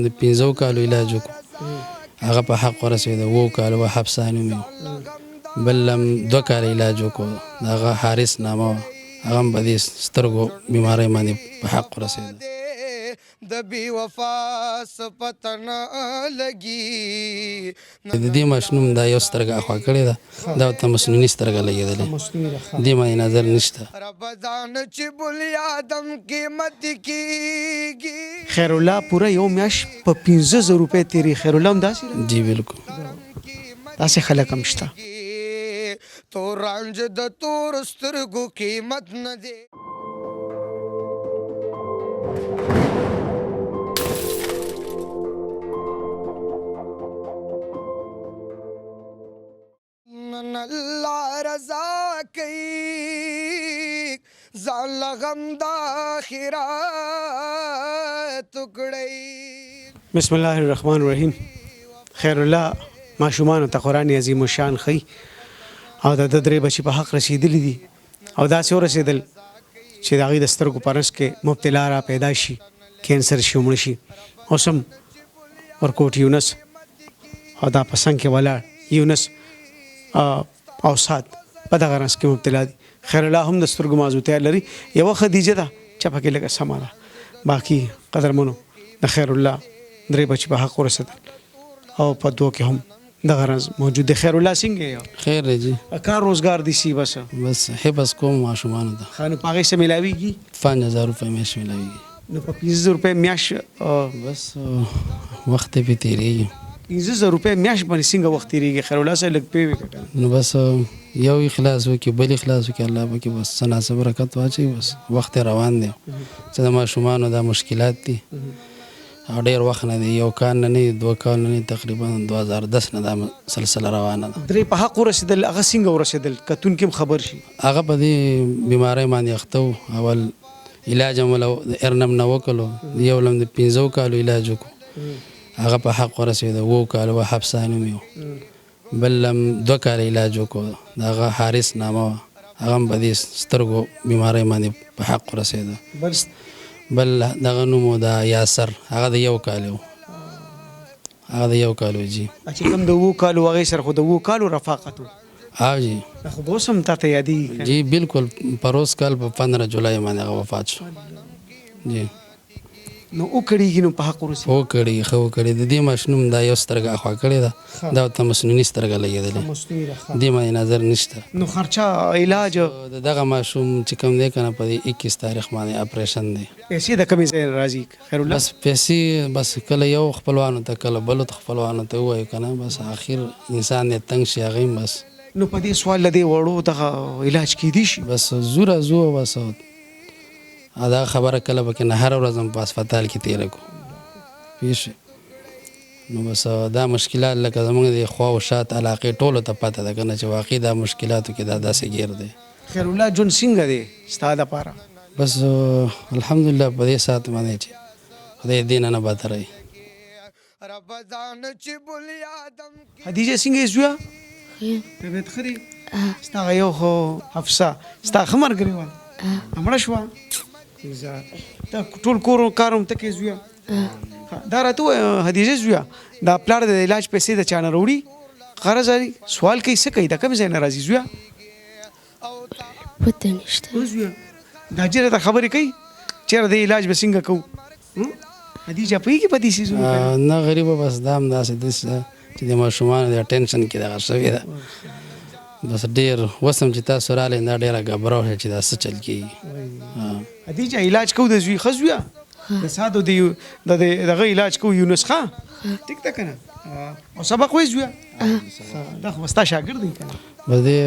د 15 کالو علاج وکړو هغه په حق ورسېده 7 کالو به حبسانه مې بل هم 2 کاله علاج وکړو د هغه حارس نامه وه هغه هم په دې سترګو بیمارۍ باندې په حق ورسېده د بی وفا سپتن لګي د دې ماشوم دا یو سترګه اخوا کړې ده دا ورته مسنوني سترګه لګېدلې دې باندې نظر نشته رب ځان چې بل یادم قیمت کیږي. خیر الله پوره یو میاشت په 15000 روپۍ تیری خیر الله هم داسې جی بالکل داسې خلک هم شته. تو رنج د تور سترګو قیمت نه دی. الله رضا کوي ځان لغم د اخرت کړی. بسم الله الرحمن الرحیم. خیر الله ماشومان ته قرآن عظیم الشان خي او د درې بچي په حق رسیدلی دي او داسې ورسېدل چې د هغوی د سترګو په رس کې مبتلا را پیدا شي کینسر شي ومړه شي. اوس هم ورکوټ یونس او دا په څنګ کې ولاړ یونس او سات په دغه رنځ کې مبتلا دي. خیر الله هم د سترګو معذوتیا لري. یوه خدیجه ده چې پکې لږه سمه ده. باقي قدرمنو د خیر الله 3 بچي په حق ورسېدل او په دوه کې هم دغه رنځ موجود دی. خیر الله څنګه یې خیر دی جی کار روزګار دي سی بس حفظ کوم ماشومانو ته خانو په هغې څه میلاویږي 5000 روپۍ میاشت میلاویږي نو په 15000 روپۍ میاشت بس وخت یې پې تېرېږي 15000 روپۍ میاشت باندې څنګه وخت تېرېږي خیر الله صاحب لږ پوه وکړه نو بس یو اخلاص وکړي بل اخلاص وکړي الله پکې بس څه ناڅه برکت واچوي بس وخت روان دی چې د ماشومانو دا مشکلات دي او ډېر وخت نه دی یو کال نه نه 2 کال نه تقریبا 2010 نه دا سلسله روانه ده. 3 په حق ورسېدل هغه څنګه ورسېدل کتونکي هم خبر شي هغه په دې بیمارۍ باندې اخته و اول علاج هم له ارنم نه وکړلو یو لم د 15 کالو علاج وکړو هغه په حق ورسېده 7 کالو به حبسانه مې بل هم 2 کاله علاج وکړو د هغه حارس نامه وه هغه هم په دې سترګو بیمارۍ باندې په حق ورسېده بل دغه نوم و د یاسر هغه د 1 کال و هغه د 1 کال و جی چې کوم د 7 کالو هغې سره خو د 7 کالو رفاقت و ها جی خو به اوس هم تا ته یادېږي جی بالکل پروس کال په 15 جولای باندې هغه وفات شو جی نو وکړېږي نو په حق ورسېږي وکړي ښه وکړي د دې ماشوم دا یو سترګه اخوا کړې ده دا ورته مسنوني سترګه لګېدلې دې باندې نظر نشته نو خرچه علاج د دغه ماشوم چې کوم دی که نه په دې 21 تاریخ باندې اپریشن دی پیسې د کومې ځای راځي خیر الله بس پیسې بس کله یو خپلوانو ته کله بلو ته خپلوانو ته ووایو که نه بس آخر انسان یې تنګ شي هغه هم بس نو په دې سوال له دې وړو دغه علاج کیدی شي بس زوره زو بس دا خبره کله به کې نه هره ورځ هم په اسپتال کې تېره کړو پوه شوې نو بس دا مشکلات لکه زموږ د خوا و شات علاقې ټولو ته پته ده که نه چې واقعي دا مشکلاتو کې دا داسې ګیر دی. خیر الله ژوند څنګه دی ستا دپاره بس الحمدلله په دې ساعت باندې چې خدای دې نه بدتروي. خدیجه څنګه یې زویه طبیعت ښه دی ستا هغه یو خو حفصه ستا ښه ملګرې وه مړه شوه دا ټول کور کار هم ته کې زویه دا راته ووایه خدیجه زویه دا پلار د علاج پیسې د چا نه راوړي غرض لري سوال کوي څه کوي د کوم ځای نه راځي زویه پته نشته زویه دا جره ته خبرې کوي چېرې د علاج به څنګه کوو خدیجه پوهېږي په دې څیزونو نه غریبه بس دا هم داسې چې د ماشومانو د ټینشن کې دغه شوې ده بس ډېر اوس هم چې تاسو راغلئ دا ډېره ګبره وشوه چې دا څه چل کېږي. خدیجه علاج کوو د زوی ښه زویه د سادو د دغه علاج کوو یونس ښه ټیک ده که نه او سبق وایي زویه دا خو ستا شاګرد دی که نه بس دې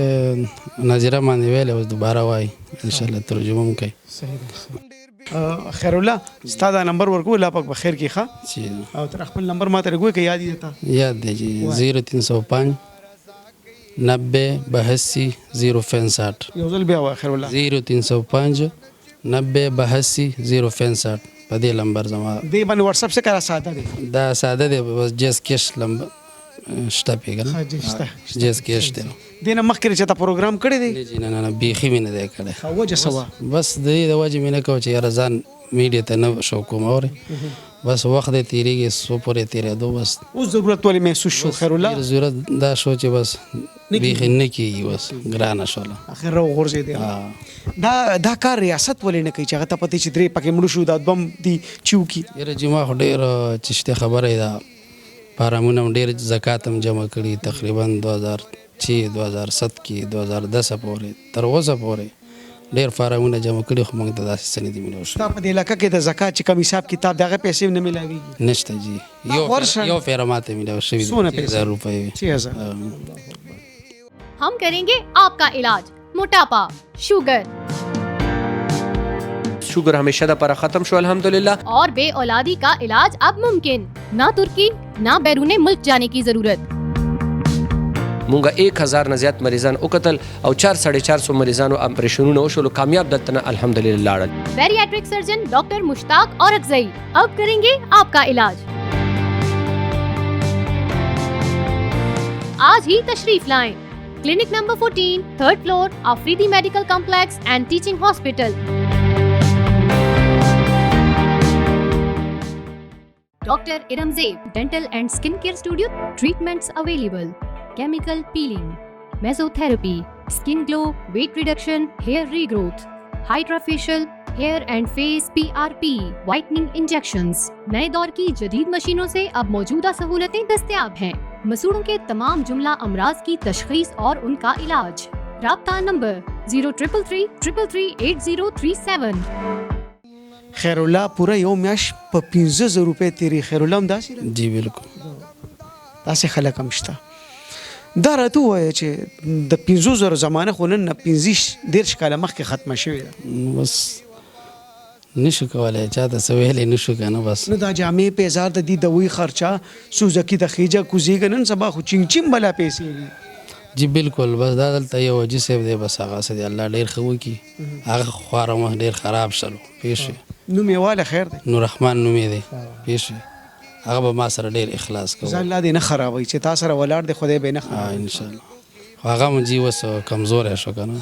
نظیره باندې ویلی اوس دوباره وایي انشاءالله ترجمه هم کوي. خیر الله ستا دا نمبر ورکوو الله پاک په خیر کې ښه چې او تر خپل نمبر ما ته لږ که یاد یې تا یاد دی چې 0305 90 82 065 یو ځل بیا وایه خیر الله 0305 90 82 065 په دې نمبر زما دې باندې واتساپ څه کړه ساده دی دا ساده دی بس جیس کیش نمبر شته پیږه جیس کیش دی دې نه مخکې چې تا پروګرام کړی دی نه نه بیخي مې نه دی کړی وجه څه وه بس د دې د وجې مې نه کوه چې یاره ځان میډیا ته نه شو کوم اورې بس وخت دې تیریږي سو پورې تیرېدو بس اوس ضرورت ولې محسوس شو خیر الله ډېر ضرورت دا شو چې بس بیخي نه کېږي بس ګرانه شوله اخر راوغورځېدې دا کار ریاست ولې نه کوي چې هغه ته پته چې درې پکې مړه شو دا دوم دي چې وکړي یاره چې ما خو ډېر چشتې خبره یې ده فارمونه هم ډېر زکات هم جمع کړي تقریبا 2006 2007 کې 2010 پورې تر اوسه پورې ډېر فارمونه جمع کړي خو موږ ته داسې څه نه دي میلاو شوي ستا په دې علاقه کې د زکات چې کوم حساب کتاب د هغه پیسې هم نه میلاویږي نشته جی یو فیره ماته میلاو شوي څونه پیسې 1000 روپۍ 6000 हम करेंगे आपका इलाज मोटापा शुगर शुगर हमेशा दा पर ख़त्म शो अल्हम्दुलिल्लाह और बे औलादी का इलाज अब मुमकिन ना तुर्की ना बैरून मुल्क जाने की जरूरत مونږه 1000 نه زیات مریضان وکتل او 4-450 مریضانو اپریشنونه وشول کامیاب دلته الحمدلله لاړل बैरियाट्रिक सर्जन डॉक्टर मुश्ताक और अक्सई अब करेंगे आपका इलाज आज ही तशरीफ लाएं clinic number 14 third floor Afridi medical complex and teaching hospital doctor Iramzeb dental and skin care studio treatments available chemical peeling, mesotherapy, skin glow, weight reduction, hair regrowth, hydrofacial, hair and face PRP, whitening injections. नए दौर की जदीद मशीनों से अब मौजूदा सहूलतें दस्तयाब हैं। मसूड़ों के तमाम जुमला अमराज की तशखीस और उनका इलाज। राब्ता नंबर 0333338037. خیر الله پوره یو میاش په 15000 روپۍ تیری خیر الله هم داسې جی بالکل داسې خلک هم شته دا راته ووایه چې د 50000 زمانه خو نن 15 کاله مخکې ختمه شوې ده بس نشو کولای چاته څه ویلی نشو که نه بس نو دا جامې پیزار د دې دوی خرچه سوزکي د خیجه کوزیږه نن سبا خو چینګ چیم بلا پیسې دي جی بالکل بس دا دلته یو وجه صاحب دی بس هغه څه دی الله ډېر ښه وکړي هغه خواره مخ ډېر خراب شلو پېښ شي نوم یې واله خیر دی نور رحمان نوم یې دی پېښ شي هغه به ما سره ډېر اخلاص کوي ځان الله دې نه خرابوي چې تا سره ولاړ دی خدای به نه خرابوي انشاءالله خو هغه مو جی اوس کمزوری شو که نه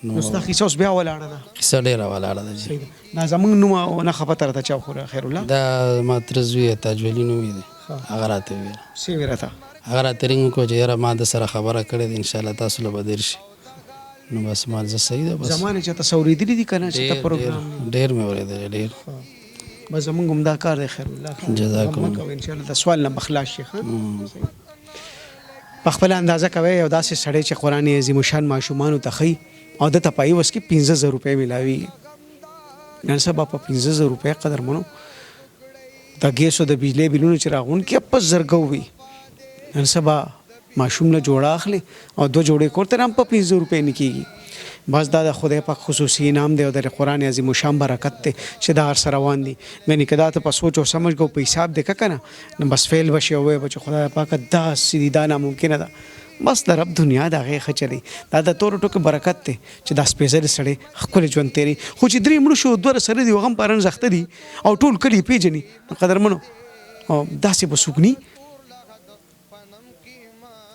نو ستا کیسه اوس بیا ولاړه ده کیسه ډېره ولاړه ده جی دا زمونږ نوم نه خفه ته راته چا وخوره خیر الله دا ما تره زوی تاج ولی نوم یې دی هغه راته وویل څه ویې راته هغه راته رینګ وکړو چې یاره ما د سره خبره کړې ده انشاءالله تاسو له به دیر شي نو بس ما زه صحیح ده بس زمانه چې تاسو اورېدلي دي که نه چې ته پروګرام ډېر مې اورېدلی ډېر بس زمونږ هم دا کار دی خیر الله جزاکم الله انشاءالله د سوال نه بخلاص شي په خپل اندازه کوي یو داسې سړی چې قرآن عظیم الشان ماشومانو ته ښیي او دته په یو وس کې 15000 روپۍ میلاویږي نن سبا په 15000 روپۍ قدرمنو د ګیسو د بجلی بلونو چې راغونکي په زرګو وي نن سبا ماشوم له جوړه اخلي او 2 جوړې کور ته هم په 500 روپۍ نه کېږي بس دا د خدای پاک خصوصي انعام دی او د قرآن عظیم الشان برکت دی چې دا هر سره روان دي یعنې که دا ته په سوچ او سمجھ کو په حساب دی که نه نو بس فیل بشي او وایي به چې خدای پاکه داسې دي دا ناممکنه ده بس د رب دنیا د هغې ښه چلی دا د تورو ټکو برکت دی چې دا سپېڅلی سړی ښکلی ژوند تېري خو چې 3 مړه شو 2 سره دي هغه هم پرن زخته دي او ټول کلي پېژني نو قدرمنو داسې به څوک ني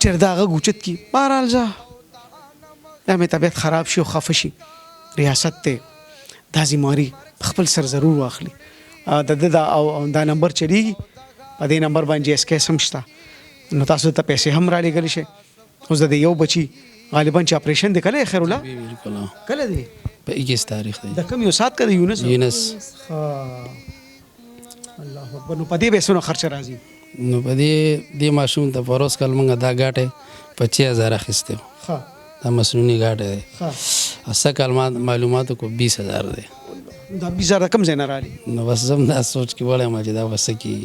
چې د هغه اوچت کي بهرحال زه دا مې طبیعت خراب شي او خفه شي ریاست ته دا ذمہواري خپل سر ضرور واخلي دا نمبر چلیږي په دې نمبر باندې اس کې سم شته نو تاسو ته پیسې هم را لېږلی شي اوس د یو بچي غالبا چې اپریشن دی کله خیر الله بالکل کله دی په 21 تاریخ دی د کوم یو سات کده یونس الله اکبر نو په دې به څونه خرچه راځي نو په دې ماشوم ته پروس کال مونږ دا ګاټه 25000 اخیسته دا مسنونی ګاټه دی اسه کال معلوماتو کو 20000 دی دا 20000 کم ځای نه رالی نو بس زم دا سوچ کې وړم چې دا وسه کی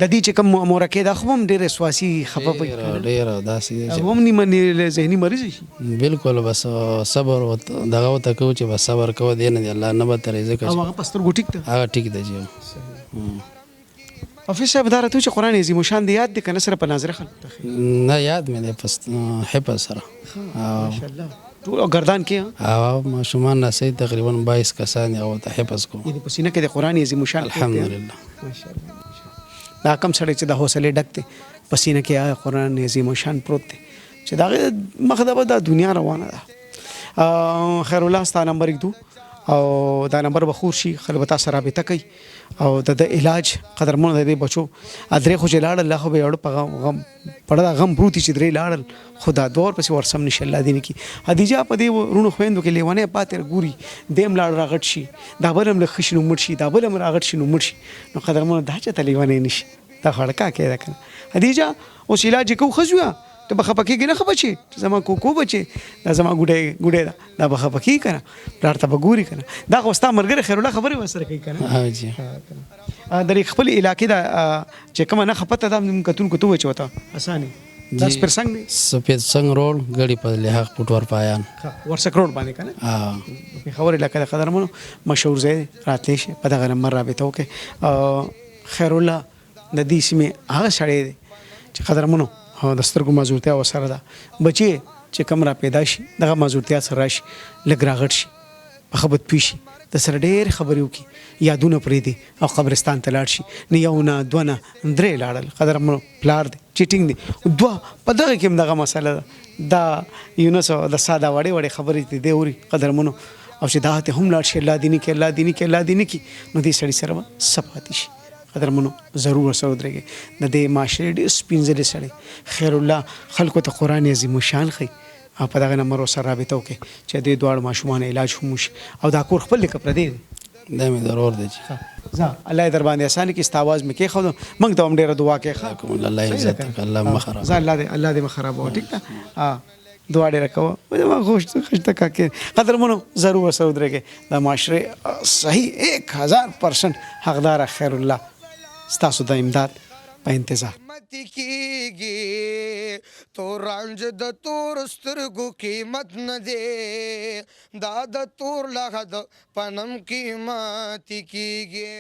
د دې چې کوم مورکه دا خو هم ډېر اسواسي خفه پي ډېر داسې هم نیمه ذهني مریض شي بالکل بس صبر دغه وته کو چې بس صبر کو دی نه الله نه به ترې ځکه او هغه پستر ګټیک ته هغه ټیک دی جی افیس صاحب دا راته چې قرآن عظیم الشان دی یاد دی کنه سره په نظر خلک نه یاد مې دی پس حفظ سره ماشاءالله ټول گردان کې او ماشومان نسې تقریبا 22 کسان او ته حفظ کو یعنی په سینه کې د قرآن عظیم الشان الحمدلله ماشاءالله دا کم سړی چې د حوصله ډک دی په سینه کې قرآن عظیم الشان پروت دی چې دا مخدبه د دنیا روانه ده خیر الله ستا نمبر 1 او دا نمبر به خور شي خلک به تاسو رابطه کوي او د علاج قدرمنو د دې بچو ادرې خو چې لاړل الله خو به یوړ په غم پړه غم پروتي چې درې لاړل خدا دور پسې ورسم نشه الله دې کی خدیجه په دې رونو خويندو کې لیوانه پاتې ګوري دیم لاړ راغټ شي دا بلم له خشنو مړ شي دا بلم راغټ شي نو مړ شي نو قدرمنو دا چې تلیوانه نشي دا خړکا کې ده کنه خدیجه اوس علاج کو خزوه ته بخپکی نه خپچی زما کوکو بچي دا زما ګډه دا بخپکی کنه پلار ته بګوري کنه دا خو ستا مرګره خیر الله خبره وسره کوي کنه ها جی درې خپل علاقې دا چې کوم نه خپته دا کتون کو تو وچوتا اسانه داس پر څنګه دی سپید څنګه روډ غړي په لحاق پټور پایان ورسک روډ باندې کنه ها خبره لکه قدرمنو مشهور ځای راتلی شي په دغه نمبر رابطه وکړي خیر الله د دې سیمه هغه سړی دی چې قدرمنو د سترګو مازورتیا وسره ده بچي چې کم را پیدا شي دغه مازورتیا سره راشي لږ راغټ شي په خبرت پیشي د سره ډېر خبرې وکړي یادونه پرې دي او قبرستان ته لاړ شي نه یو نه دوه نه درې لاړل قدرمنو پلار دی چیټینګ دی دوه په دغه کې دغه مسله ده دا یونس د ساده وړې خبرې دي دی اوري قدرمنو او چې دا ته هم لاړ شي الله دیني کې الله دیني کې الله دیني کې نو دې سړي سره صفات شي قدرمنو ضرور سره درګي د دې معاشري ډېر سپینځلې سړي خیر الله خلکو ته قران عظیم شان خي او په دغه نمبر سره رابطه وکړي چې دې دوړ ماشومان علاج هم شي او دا کور خپل لیک پر دی دا مې ضرور دی ځه الله در باندې اسانه کې استاواز مې کې خو موږ ته هم ډېر دعا کې کوم الله عزت الله مخرب ځه الله دې مخرب او ټیک ده دعا ډېر کوه ما خوش تکا کې قدرمنو ضرور سره درګي د معاشره صحیح 1000% حقدار خیر الله ستاسو د امداد په انتظار مت کیږي تو رنج د تور سترګو قیمت نه دی دا د تور لغد پنم قیمت کیږي